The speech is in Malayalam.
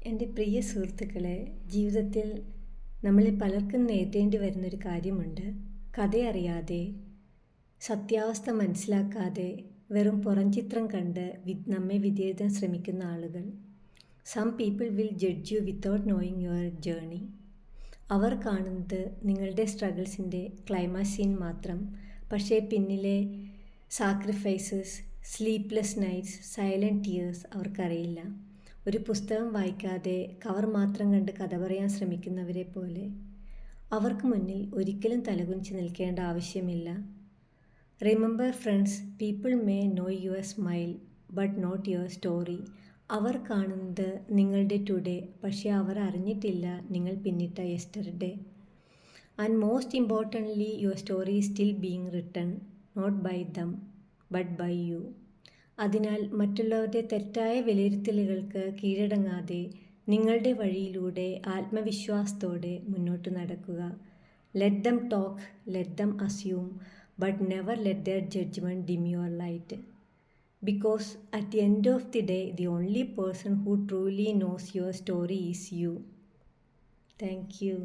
എൻ്റെ പ്രിയ സുഹൃത്തുക്കളെ, ജീവിതത്തിൽ നമ്മളിൽ പലർക്കും നേരിടേണ്ടി വരുന്നൊരു കാര്യമുണ്ട്. കഥയറിയാതെ, സത്യാവസ്ഥ മനസ്സിലാക്കാതെ, വെറും പുറംചിത്രം കണ്ട് നമ്മെ വിധിയെഴുതാൻ ശ്രമിക്കുന്ന ആളുകൾ. Some people will judge you without knowing your journey. അവർ കാണുന്നത് നിങ്ങളുടെ സ്ട്രഗിൾസിൻ്റെ ക്ലൈമാക്സ് സീൻ മാത്രം. പക്ഷേ പിന്നിലെ sacrifices, sleepless nights, silent tears അവർക്കറിയില്ല. ഒരു പുസ്തകം വായിക്കാതെ കവർ മാത്രം കണ്ട് കഥ പറയാൻ ശ്രമിക്കുന്നവരെ പോലെ. അവർക്ക് മുന്നിൽ ഒരിക്കലും തലകുനിച്ച് നിൽക്കേണ്ട ആവശ്യമില്ല. Remember friends, people may know your smile but not your story. അവർ കാണുന്നത് നിങ്ങളുടെ ടുഡേ, പക്ഷേ അവർ അറിഞ്ഞിട്ടില്ല നിങ്ങൾ പിന്നിട്ട yesterday. And most importantly, your story is still being written, not by them but by you. അതിനാൽ മറ്റുള്ളവരുടെ തെറ്റായ വിലയിരുത്തലുകൾക്ക് കീഴടങ്ങാതെ നിങ്ങളുടെ വഴിയിലൂടെ ആത്മവിശ്വാസത്തോടെ മുന്നോട്ട് നടക്കുക. Let them talk, let them assume, but never let their judgement dim your light. Because at the end of the day, the only person who truly knows your story is you. Thank you.